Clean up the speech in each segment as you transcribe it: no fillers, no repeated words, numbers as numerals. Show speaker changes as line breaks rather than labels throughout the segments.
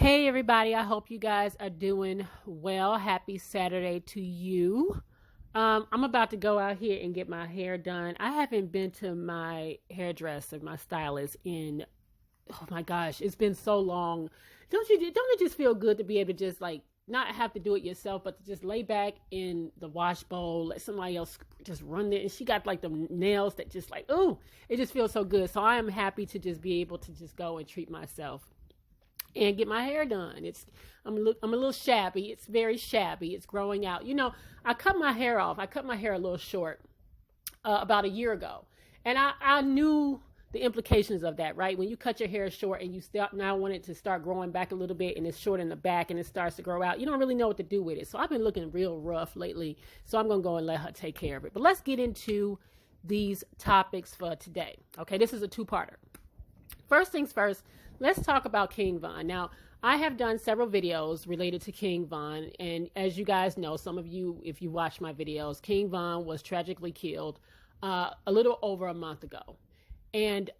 Hey everybody, I hope you guys are doing well. Happy Saturday to you. I'm about to go out here and get my hair done. I haven't been to my hairdresser, my stylist in, oh my gosh, it's been so long. Don't it just feel good to be able to just like not have to do it yourself, but to just lay back in the wash bowl, let somebody else just run it. And she got like the nails that just like, ooh, it just feels so good. So I am happy to just be able to just go and treat myself and get my hair done. I'm a little shabby. It's very shabby. It's growing out. I cut my hair off. I cut my hair a little short about a year ago. And I knew the implications of that, right? When you cut your hair short and you now want it to start growing back a little bit and it's short in the back and it starts to grow out, you don't really know what to do with it. So I've been looking real rough lately. So I'm going to go and let her take care of it. But let's get into these topics for today. Okay, this is a two-parter. First things first, let's talk about King Von. Now, I have done several videos related to King Von, and as you guys know, some of you, if you watch my videos, King Von was tragically killed a little over a month ago. And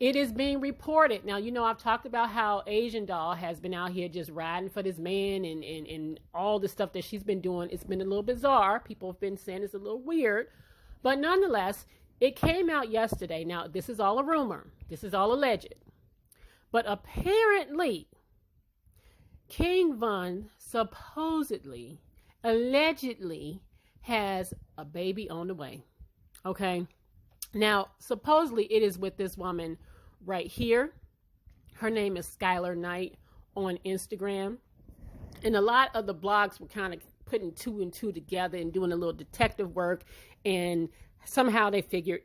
it is being reported. Now, I've talked about how Asian Doll has been out here just riding for this man and all the stuff that she's been doing. It's been a little bizarre. People have been saying it's a little weird. But nonetheless, it came out yesterday. Now, this is all a rumor. This is all alleged. But apparently, King Von supposedly, allegedly, has a baby on the way. Okay? Now, supposedly it is with this woman right here. Her name is Skylar Knight on Instagram. And a lot of the blogs were kind of putting two and two together and doing a little detective work. And somehow they figured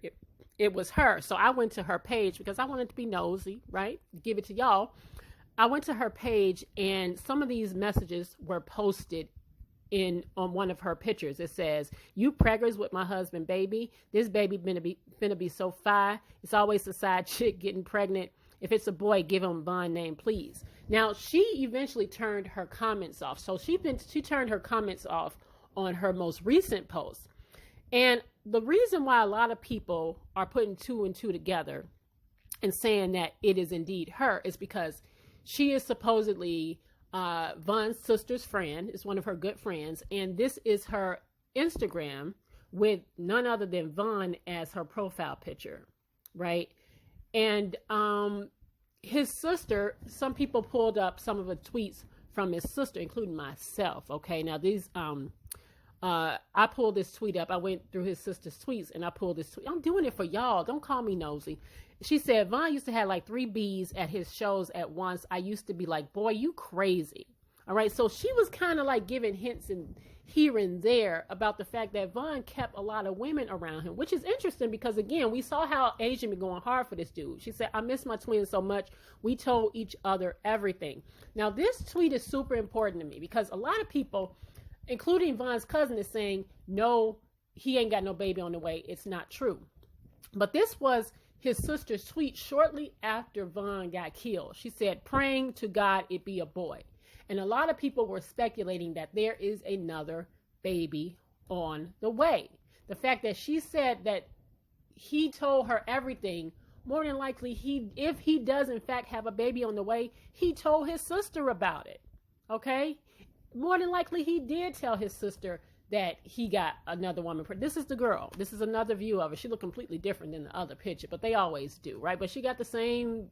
it was her. So I went to her page because I wanted to be nosy, right? Give it to y'all. I went to her page and some of these messages were posted on one of her pictures. It says, "You preggers with my husband, baby. This baby finna be so fine. It's always a side chick getting pregnant. If it's a boy, give him Von name, please." Now, she eventually turned her comments off. So she turned her comments off on her most recent post. And the reason why a lot of people are putting two and two together and saying that it is indeed her is because she is supposedly Von's sister's friend, is one of her good friends, and this is her Instagram with none other than Von as her profile picture, right? And his sister, some people pulled up some of the tweets from his sister, including myself. Okay, now these I pulled this tweet up. I went through his sister's tweets and I pulled this tweet. I'm doing it for y'all. Don't call me nosy. She said, "Von used to have like 3 Bs at his shows at once. I used to be like, boy, you crazy." All right. So she was kind of like giving hints and here and there about the fact that Von kept a lot of women around him, which is interesting because, again, we saw how Asian been going hard for this dude. She said, "I miss my twins so much. We told each other everything." Now, this tweet is super important to me because a lot of people, including Von's cousin, is saying, no, he ain't got no baby on the way. It's not true. But this was his sister's tweet shortly after Von got killed. She said, "Praying to God it be a boy." And a lot of people were speculating that there is another baby on the way. The fact that she said that he told her everything, more than likely, if he does in fact have a baby on the way, he told his sister about it. Okay? More than likely, he did tell his sister that he got another woman. This is the girl. This is another view of her. She looked completely different than the other picture, but they always do, right? But she got the same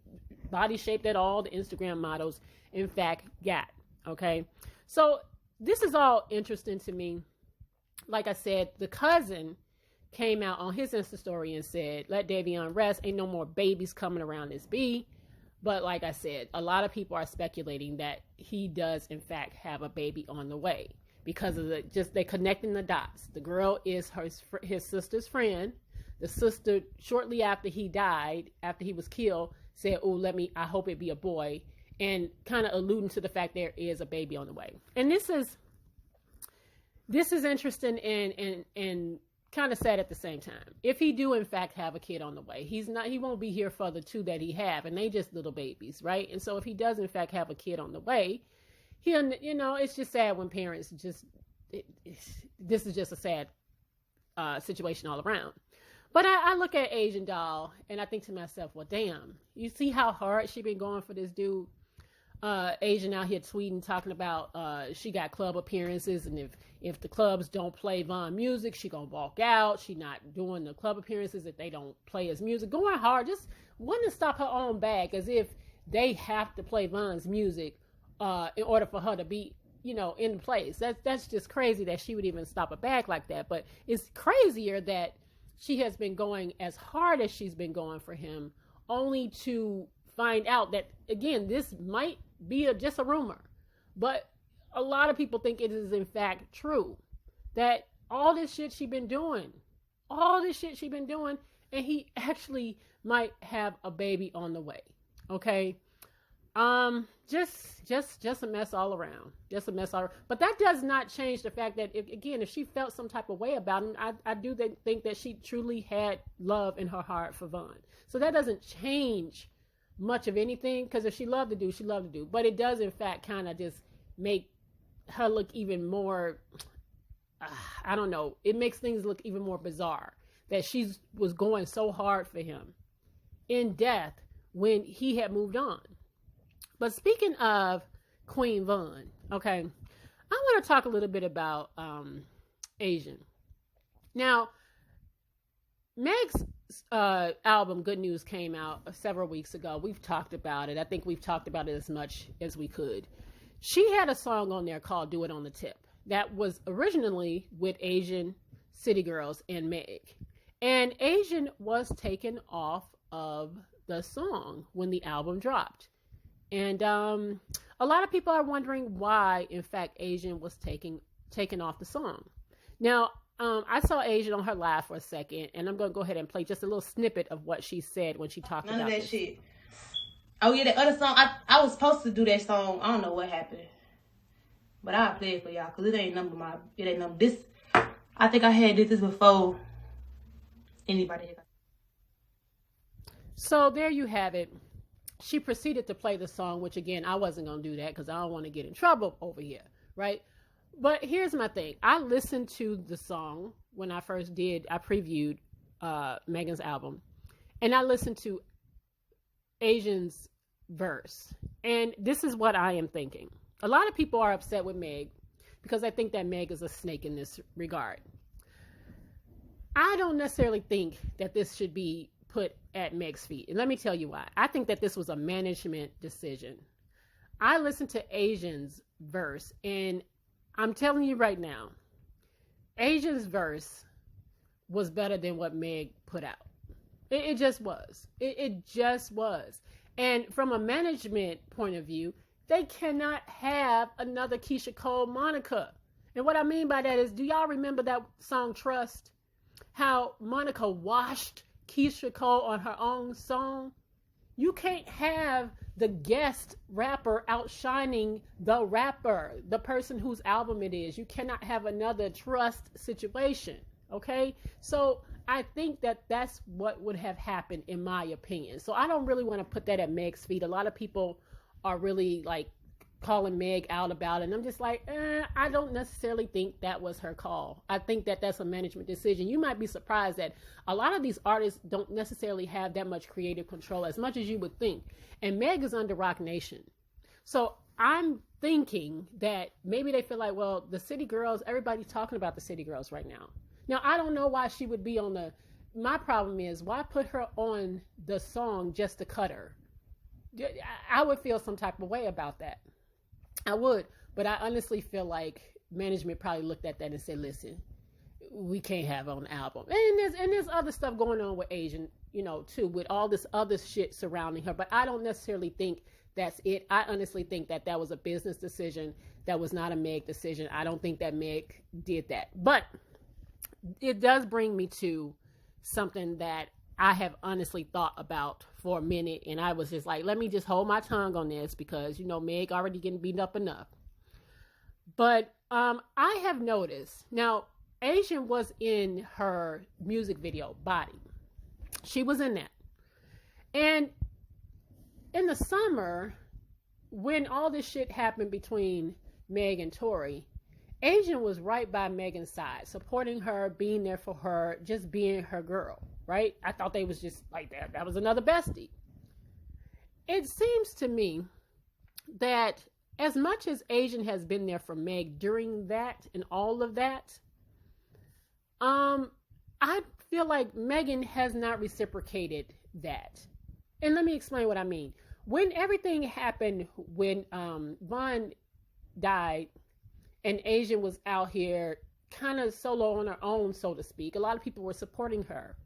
body shape that all the Instagram models, in fact, got, okay? So this is all interesting to me. Like I said, the cousin came out on his Insta story and said, "Let Davion rest. Ain't no more babies coming around this B." But like I said, a lot of people are speculating that he does, in fact, have a baby on the way because of they connecting the dots. The girl is his sister's friend. The sister, shortly after he died, after he was killed, said, "Oh, I hope it be a boy," and kind of alluding to the fact there is a baby on the way. And this is interesting and kind of sad at the same time. If he do in fact have a kid on the way, he won't be here for the 2 that he have, and they just little babies, right? And so if he does in fact have a kid on the way, it's just sad when parents this is just a sad situation all around. But I look at Asian Doll and I think to myself, well, damn, you see how hard she been going for this dude. Asian out here tweeting, talking about she got club appearances, and if the clubs don't play Von music, she gonna walk out. She not doing the club appearances if they don't play his music. Going hard, just wanting to stop her own back, as if they have to play Von's music in order for her to be, in place. That's just crazy that she would even stop a bag like that. But it's crazier that she has been going as hard as she's been going for him, only to find out that, again, this might be just a rumor, but a lot of people think it is in fact true, that all this shit she been doing, and he actually might have a baby on the way. Okay. Just a mess all around. But that does not change the fact that, if she felt some type of way about him, I do think that she truly had love in her heart for Von. So that doesn't change much of anything, because if she loved to do, she loved to do. But it does, in fact, kind of just make her look even more, I don't know, it makes things look even more bizarre that she was going so hard for him in death when he had moved on. But speaking of Queen Von, okay, I want to talk a little bit about Asian. Now, Meg's album Good News came out several weeks ago. We've talked about it. I think we've talked about it as much as we could. She had a song on there called Do It on the Tip that was originally with Asian, City Girls, and Meg. And Asian was taken off of the song when the album dropped. And a lot of people are wondering why, in fact, Asian was taken off the song. Now, I saw Asian on her live for a second, and I'm going to go ahead and play just a little snippet of what she said when she talked about
that
this.
Shit. Oh, yeah, that other song, I was supposed to do that song. I don't know what happened. But I'll play it for y'all, because it ain't number this. I think I had this before anybody.
So there you have it. She proceeded to play the song, which, again, I wasn't going to do that because I don't want to get in trouble over here, right? But here's my thing. I listened to the song when I first did. I previewed Megan's album, and I listened to Asian's verse. And this is what I am thinking. A lot of people are upset with Meg because I think that Meg is a snake in this regard. I don't necessarily think that this should be put at Meg's feet. And let me tell you why. I think that this was a management decision. I listened to Asian's verse, and I'm telling you right now, Asia's verse was better than what Meg put out. It just was. It just was. And from a management point of view, they cannot have another Keisha Cole Monica. And what I mean by that is, do y'all remember that song Trust? How Monica washed Keisha Cole on her own song? You can't have the guest rapper outshining the rapper, the person whose album it is. You cannot have another trust situation, okay? So I think that that's what would have happened, in my opinion. So I don't really want to put that at Meg's feet. A lot of people are really like calling Meg out about it. And I'm just like, I don't necessarily think that was her call. I think that that's a management decision. You might be surprised that a lot of these artists don't necessarily have that much creative control as much as you would think. And Meg is under Rock Nation. So I'm thinking that maybe they feel like, well, the City Girls, everybody's talking about the City Girls right now. Now, I don't know why she would be on my problem is, why put her on the song just to cut her? I would feel some type of way about that. I would, but I honestly feel like management probably looked at that and said, listen, we can't have her on the album. And there's other stuff going on with Asian, too, with all this other shit surrounding her. But I don't necessarily think that's it. I honestly think that was a business decision. That was not a Meg decision. I don't think that Meg did that. But it does bring me to something that I have honestly thought about for a minute, and I was just like, let me just hold my tongue on this because, Meg already getting beat up enough. But I have noticed, now, Asian was in her music video, Body. She was in that. And in the summer, when all this shit happened between Meg and Tory, Asian was right by Megan's side, supporting her, being there for her, just being her girl. Right? I thought they was just like that. That was another bestie. It seems to me that as much as Asian has been there for Meg during that and all of that, I feel like Megan has not reciprocated that. And let me explain what I mean. When everything happened, when Vaughn died and Asian was out here kind of solo on her own, so to speak, a lot of people were supporting her.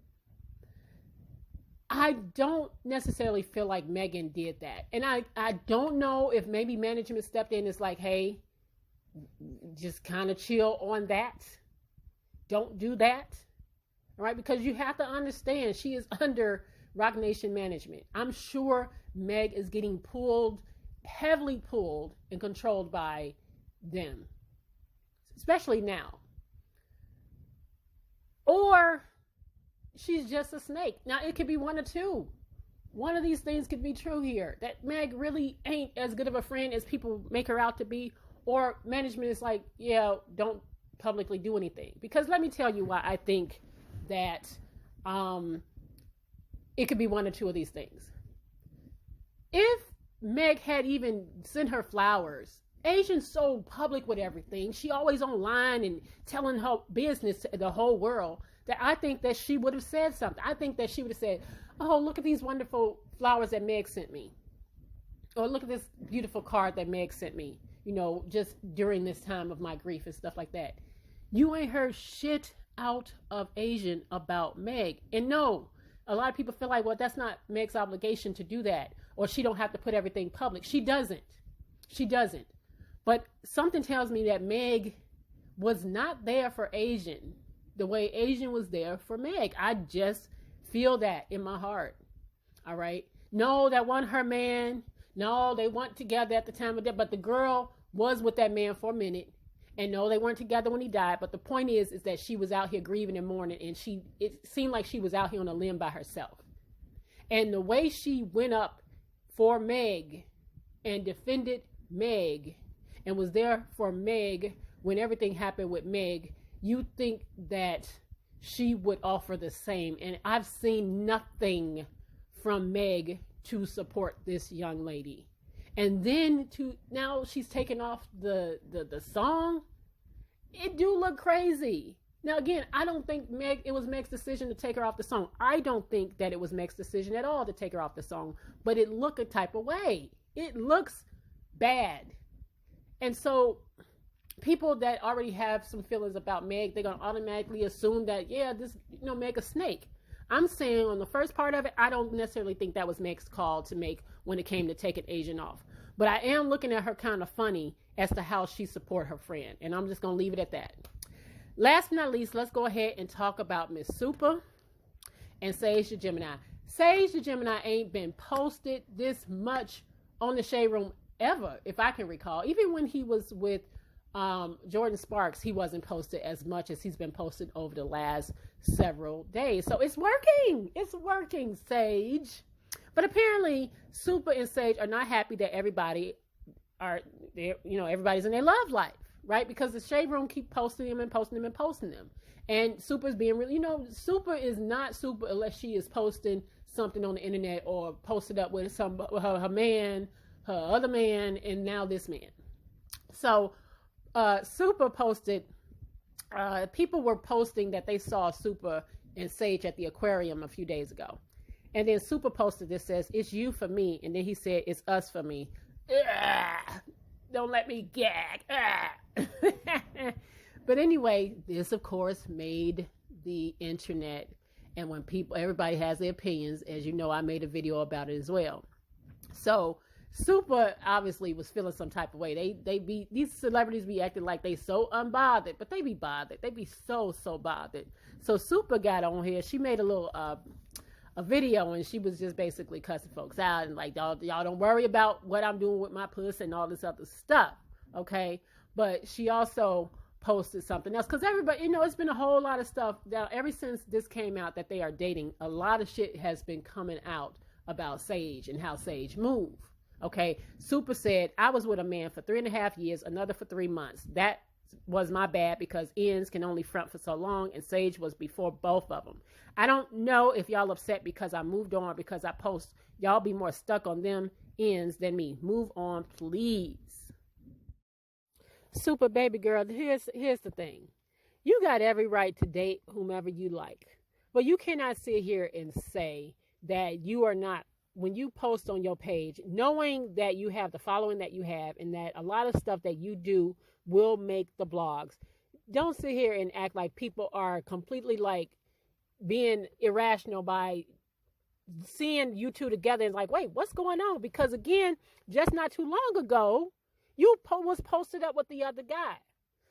I don't necessarily feel like Megan did that. And I don't know if maybe management stepped in and is like, hey, just kind of chill on that. Don't do that. All right, because you have to understand she is under Roc Nation management. I'm sure Meg is getting pulled, heavily pulled and controlled by them, especially now. Or she's just a snake. Now, it could be one or two. One of these things could be true here. That Meg really ain't as good of a friend as people make her out to be. Or management is like, yeah, don't publicly do anything. Because let me tell you why I think that it could be one or two of these things. If Meg had even sent her flowers, Asian's so public with everything. She always online and telling her business to the whole world, that I think that she would have said something. I think that she would have said, oh, look at these wonderful flowers that Meg sent me. Or look at this beautiful card that Meg sent me, you know, just during this time of my grief and stuff like that. You ain't heard shit out of Asian about Meg. And no, a lot of people feel like, well, that's not Meg's obligation to do that. Or she don't have to put everything public. She doesn't. She doesn't. But something tells me that Meg was not there for Asian the way Asian was there for Meg. I just feel that in my heart. All right. No, that wasn't her man. No, they weren't together at the time of death. But the girl was with that man for a minute. And no, they weren't together when he died. But the point is that she was out here grieving and mourning. And it seemed like she was out here on a limb by herself. And the way she went up for Meg and defended Meg and was there for Meg when everything happened with Meg, you think that she would offer the same. And I've seen nothing from Meg to support this young lady. And then now she's taken off the song. It do look crazy. Now, again, I don't think it was Meg's decision to take her off the song. I don't think that it was Meg's decision at all to take her off the song. But it looked a type of way. It looks bad. And so people that already have some feelings about Meg, they're going to automatically assume that, yeah, this, Meg a snake. I'm saying on the first part of it, I don't necessarily think that was Meg's call to make when it came to taking Asian off. But I am looking at her kind of funny as to how she support her friend. And I'm just going to leave it at that. Last but not least, let's go ahead and talk about Miss Supa and Sage the Gemini. Sage the Gemini ain't been posted this much on the Shade Room ever, if I can recall. Even when he was with Jordan Sparks, he wasn't posted as much as he's been posted over the last several days. So it's working. It's working, Sage. But apparently, Supa and Sage are not happy that everybody's in their love life, right? Because the Shade Room keep posting them and posting them and posting them. And Supa's being really, Supa is not Supa unless she is posting something on the internet or posted up with her man, her other man, and now this man. So Supa posted, people were posting that they saw Supa and Sage at the aquarium a few days ago. And then Supa posted this, says, it's you for me. And then he said, it's us for me. Ugh, don't let me gag. But anyway, this, of course, made the internet. And when everybody has their opinions, as you know, I made a video about it as well. So Supa obviously was feeling some type of way. These celebrities be acting like they so unbothered, but they be bothered. They be so bothered. So Supa got on here. She made a little a video, and she was just basically cussing folks out and like, y'all don't worry about what I'm doing with my puss and all this other stuff, okay? But she also posted something else because everybody, it's been a whole lot of stuff now ever since this came out that they are dating. A lot of shit has been coming out about Sage and how Sage move. Okay, Supa said, I was with a man for 3.5 years, another for 3 months. That was my bad because ends can only front for so long, and Sage was before both of them. I don't know if y'all upset because I moved on, because I post, y'all be more stuck on them ends than me. Move on, please. Super baby girl, here's the thing. You got every right to date whomever you like. But you cannot sit here and say that you are not, when you post on your page, knowing that you have the following that you have and that a lot of stuff that you do will make the blogs. Don't sit here and act like people are completely like being irrational by seeing you two together and like, wait, what's going on? Because again, just not too long ago, you was posted up with the other guy.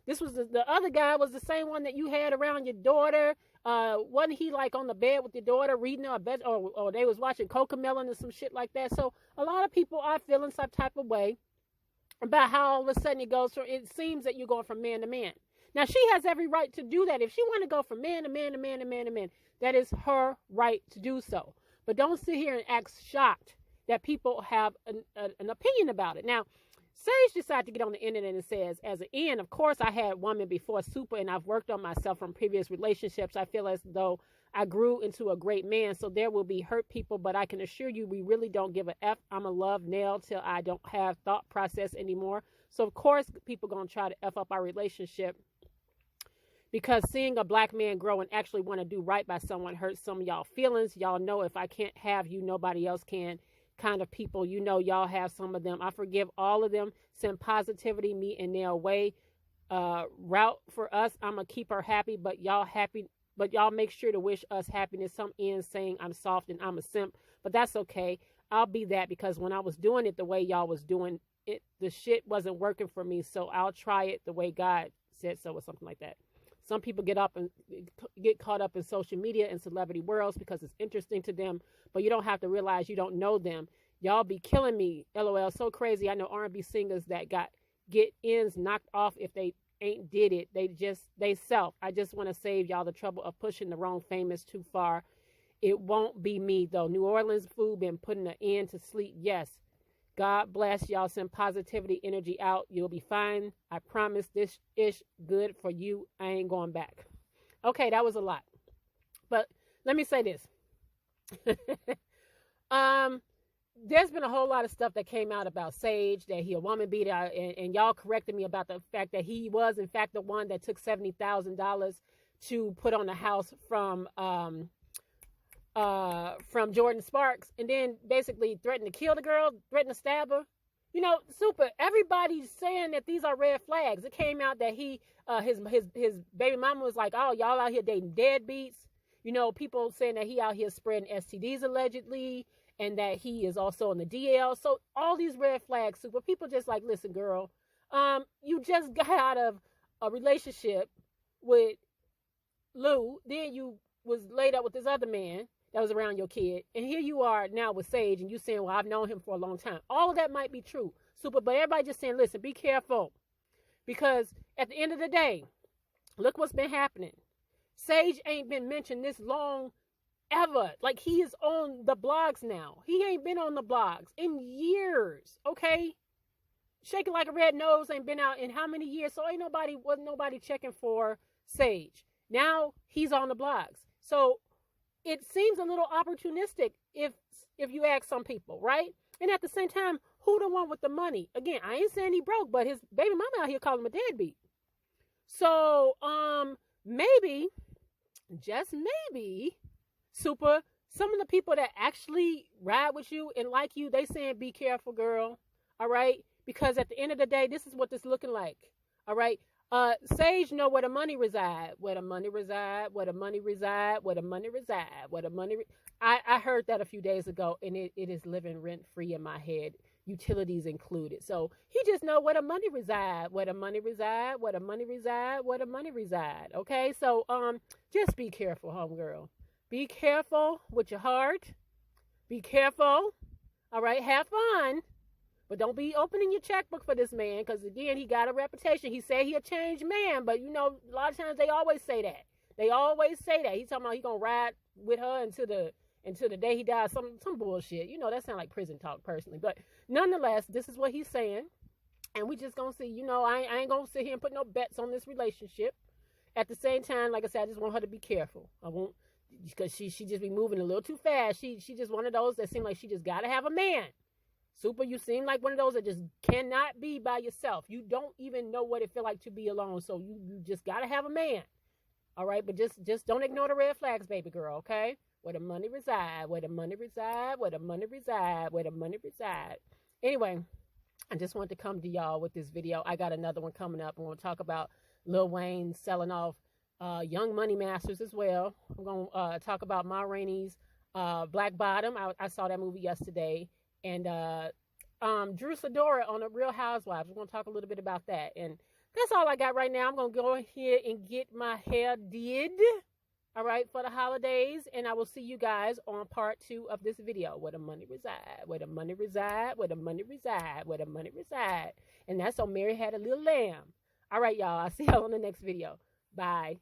This was the other guy was the same one that you had around your daughter. Wasn't he like on the bed with your daughter reading a bed, or they was watching Cocomelon and some shit like that? So a lot of people are feeling some type of way about how all of a sudden it seems that you're going from man to man. Now she has every right to do that. If she want to go from man to man to man to man to man, that is her right to do so. But don't sit here and act shocked that people have an opinion about it. Now, Sage decided to get on the internet and says, as an end, of course, I had women before Supa, and I've worked on myself from previous relationships. I feel as though I grew into a great man, so there will be hurt people, but I can assure you we really don't give a F. I'm a love nail till I don't have thought process anymore. So, of course, people going to try to F up our relationship because seeing a black man grow and actually want to do right by someone hurts some of y'all feelings. Y'all know if I can't have you, nobody else can. Kind of people, you know, y'all have some of them. I forgive all of them. Send positivity, me and their way. Route for us. I'm gonna keep her happy, but y'all make sure to wish us happiness. Some ends saying I'm soft and I'm a simp, but that's okay. I'll be that because when I was doing it the way y'all was doing it, the shit wasn't working for me. So I'll try it the way God said so, or something like that. Some people get caught up in social media and celebrity worlds because it's interesting to them, but you don't have to realize you don't know them. Y'all be killing me. LOL, so crazy. I know R&B singers that get ends knocked off if they ain't did it. They self. I just want to save y'all the trouble of pushing the wrong famous too far. It won't be me though. New Orleans food been putting an end to sleep. Yes. God bless y'all. Send positivity energy out. You'll be fine. I promise this ish good for you. I ain't going back. Okay, that was a lot. But let me say this. There's been a whole lot of stuff that came out about Sage, that he a woman beater, and y'all corrected me about the fact that he was in fact the one that took $70,000 to put on the house from Jordan Sparks, and then basically threatened to kill the girl, threatened to stab her. You know, Supa, everybody's saying that these are red flags. It came out that he, his baby mama was like, oh, y'all out here dating deadbeats. You know, people saying that he out here spreading STDs allegedly, and that he is also on the DL. So all these red flags, Supa. People just like, listen, girl, you just got out of a relationship with Lou, then you was laid up with this other man that was around your kid, and here you are now with Sage, and you saying, well, I've known him for a long time. All of that might be true, Supa, but everybody just saying, listen, be careful, because at the end of the day, look what's been happening. Sage ain't been mentioned this long ever. Like, he is on the blogs now. He ain't been on the blogs in years, okay? Shaking like a red nose ain't been out in how many years? So wasn't nobody checking for Sage. Now he's on the blogs. So it seems a little opportunistic if you ask some people, right? And at the same time, who the one with the money? Again, I ain't saying he broke, but his baby mama out here calling him a deadbeat. So, maybe, just maybe, Supa, some of the people that actually ride with you and like you, they saying, be careful, girl. All right? Because at the end of the day, this is what this looking like. All right? Sage know where the money reside. Where the money reside. Where the money reside. Where the money reside. Where the money. I heard that a few days ago, and it is living rent free in my head. Utilities included. So he just know where the money reside. Where the money reside. Where the money reside. Where the money reside. Okay. So just be careful, homegirl. Be careful with your heart. Be careful. All right. Have fun. But don't be opening your checkbook for this man, because, again, he got a reputation. He said he a changed man, but, you know, a lot of times they always say that. They always say that. He's talking about he going to ride with her until the day he dies, some bullshit. You know, that sounds like prison talk, personally. But nonetheless, this is what he's saying, and we just going to see. You know, I ain't going to sit here and put no bets on this relationship. At the same time, like I said, I just want her to be careful. I won't, because she just be moving a little too fast. She just one of those that seem like she just got to have a man. Supa, you seem like one of those that just cannot be by yourself. You don't even know what it feel like to be alone. So you just got to have a man. All right, but just don't ignore the red flags, baby girl, okay? Where the money reside, where the money reside, where the money reside, where the money reside. Anyway, I just wanted to come to y'all with this video. I got another one coming up. I'm going to talk about Lil Wayne selling off Young Money Masters as well. I'm going to talk about Ma Rainey's Black Bottom. I saw that movie yesterday. And Drew Sidora on the Real Housewives. We're going to talk a little bit about that. And that's all I got right now. I'm going to go ahead and get my hair did, all right, for the holidays. And I will see you guys on part 2 of this video. Where the money reside, where the money reside, where the money reside, where the money reside. And that's on Mary Had a Little Lamb. All right, y'all. I'll see y'all on the next video. Bye.